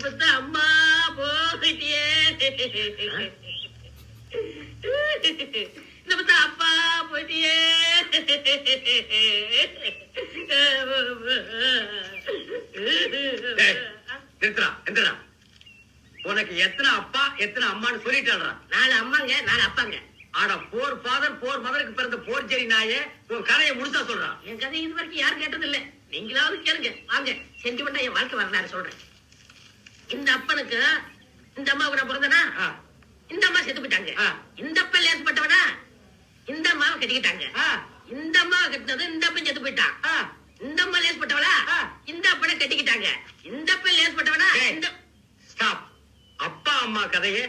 பத்த அம்மா போகிட்டியே, இந்த பத்த அப்பா போயிட்டியே. நிறுத்துறா எந்திரா. உனக்கு எத்தனை அப்பா எத்தனை அம்மான்னு சொல்லிட்டாளா? 4 அம்மாங்க 4 அப்பாங்க. ஆனா போர் ஃபாதர் போர் மதருக்கு பிறந்த போர் ஜெரி நாயே உன் கதையை முழுசா சொல்றான். என் கதை இது வரைக்கும் யாரும் கேட்டது இல்ல. நீங்களாவது கேளுங்க வாங்க. சென்டிமெண்டா என் வாழ்க்கை வரலாறு சொல்றேன். இந்த அப்பனுக்கு இந்த அம்மாவுக்கு நான் பிறந்தனா, இந்த அம்மா செத்து போயிட்டாங்க. இந்த அப்பன் லேசப்பட்டவனா, இந்த அம்மாவை கட்டிக்கிட்டாங்க. இந்த அம்மாவை கட்டினது இந்த அப்பன் செத்து போயிட்டான். இந்த அம்மா லேசப்பட்டவளா, இந்த அப்பனை கட்டிக்கிட்டாங்க. இந்த அப்பன் லேசப்பட்டவனா. ஸ்டாப். அப்பா அம்மா கதையை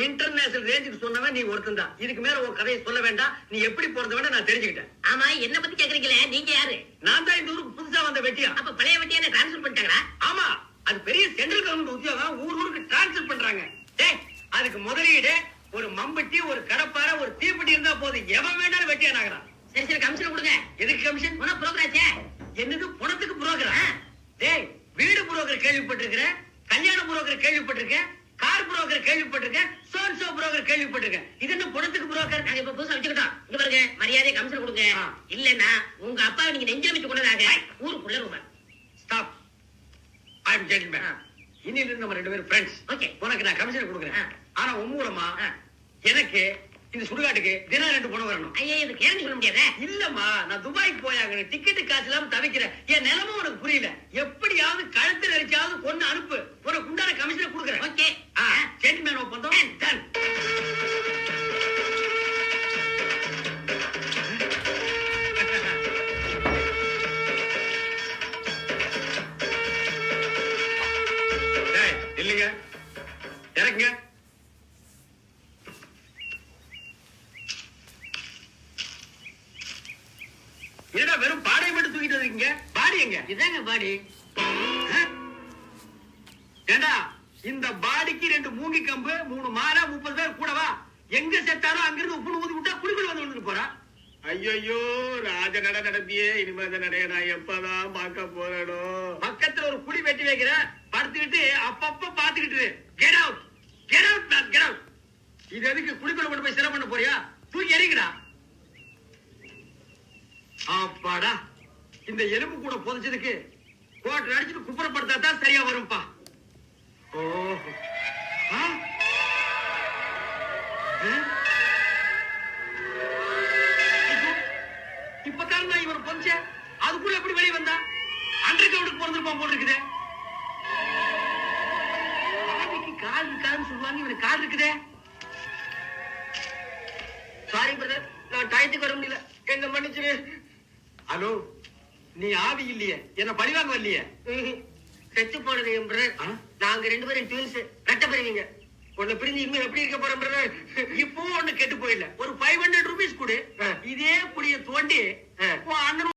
இன்டர்நேஷனல் ரேஞ்சுக்கு சொன்னவன் நீ ஒருத்தன் தான். இதுக்கு மேல உன் கதையை சொல்ல வேண்டாம். நீ எப்படி போறது வேண்டாம் நான் தெரிஞ்சுக்கிட்டேன். ஆமா, என்ன பத்தி கேக்குறீங்களே, நீங்க யாரு? நான் தான் இந்த ஊருக்கு புதுசா வந்த வெட்டியா. அப்ப பழைய வெட்டியான டிரான்ஸ்பர் பண்ணிட்டாங்களா? ஆமா, அது பெரிய சென்ட்ரல் கவர்மெண்ட் உத்தியோகம். ஊருக்கு டிரான்ஸ்பர் பண்றாங்க. அதுக்கு முதலீடு ஒரு மம்பட்டி, ஒரு கடப்பாறை, ஒரு தீப்பெட்டி இருந்தா போதும். எவன் வேண்டாலும் வெட்டியான் ஆகிறான். சரி சரி, கமிஷன் கொடுங்க. எதுக்கு கமிஷன்? புரோக்கராச்சே. என்னது பணத்துக்கு புரோக்கரா? டேய், வீடு புரோக்கர் கேள்விப்பட்டிருக்கிறேன், கல்யாண புரோக்கர் கேள்விப்பட்டிருக்கேன், கார் புரோக்கர் கேள்விப்பட்டிருக்கேன், சோன்சோ புரோக்கர் கேள்விப்பட்டிருக்கேன். இது என்ன பணத்துக்கு புரோக்கர்? நாங்க இப்ப புதுசா வச்சுக்கிட்டோம். இங்க பாருங்க, மரியாதை கமிஷன் கொடுங்க. இல்லன்னா உங்க அப்பாவை நீங்க நெஞ்சில வச்சு கொண்டதாக ஊருக்குள்ள ரூபாய். ஸ்டாப். I am gentleman. இன்னிலிருந்து நம்ம 2 பேரும் ஃப்ரெண்ட்ஸ். ஓகே. உனக்கு நான் கமிஷன் கொடுக்குறேன். ஆனா உன் மூலமா எனக்கு இந்த சுடுகாட்டுக்கு தினம் 2 பணம் வரணும். ஐயா, இது கேரண்டி சொல்ல முடியாதே. இல்லம்மா, நான் துபாய்க்கு போயாங்க. டிக்கெட்டு காசு இல்லாம தவிக்கிறேன். என் நிலைமை உனக்கு புரியல. எப்படியாவது கழுத்து நெரிச்சாவது கொண்டு அனுப்பு. உனக்கு உண்டான கமிஷனை கொடுக்குறேன். ஓகே. ஜென்டில்மேன் ஒப்பந்தம் டன். இல்லைங்க, இறக்குங்க. என்னடா வெறும் பாடை மட்டும் தூக்கிட்டு இருக்கீங்க? பாடி எங்க? இதாங்க பாடி. ஏண்டா, இந்த பாடிக்கு 2 மூங்கி கம்பு, 3 மாலை, 30 பேர் கூடவா? எங்க செத்தாலும் அங்கிருந்து உப்பு ஊதி விட்டா குடிக்குள் வந்து விழுந்துட்டு போறா. ஐயோ, ராஜ நட நடத்தியே. இனிமே அந்த நடைய நான் எப்பதான் பார்க்க போறேனோ. பக்கத்துல ஒரு குடி வெட்டி வைக்கிற, படுத்துக்கிட்டு அப்பப்ப பாத்துக்கிட்டு get out, get out man, get out. இது எதுக்கு குடிக்குள்ள கொண்டு போய் சிரம் பண்ண போறியா? தூக்கி எறிங்கடா. அப்பாடா, இந்த எலும்பு கூட புதைச்சதுக்கு கோட்டை அடிச்சுட்டு குப்புறப்படுத்தா தான் சரியா வரும்பா. ஓஹோ, இப்பதான் நான் இவரை புதைச்சேன். அதுக்குள்ள எப்படி வெளியே வந்தா? அண்டர் கிரவுண்டுக்கு பிறந்திருப்பான் போல இருக்குதே. கால் இருக்காதுன்னு சொல்லுவாங்க, இவனுக்கு கால் இருக்குதே. சாரி பிரதர், நான் டயத்துக்கு வர முடியல, என்ன மன்னிச்சிரு. ஹலோ, நீ ஆவி இல்லையே, என்ன பழிவாங்க வரலையே? செத்து போனது என் பிரதர். நாங்க 2 பேரும் ட்வின்ஸ், ரெட்ட பிரிவீங்க. உன்னை பிரிஞ்சு இனிமே எப்படி இருக்க போறேன் பிரதர்? இப்போ ஒண்ணு கெட்டு போயிடல. ஒரு 500 ரூபீஸ் கொடு. இதே குடிய தோண்டி உன் அண்ணன்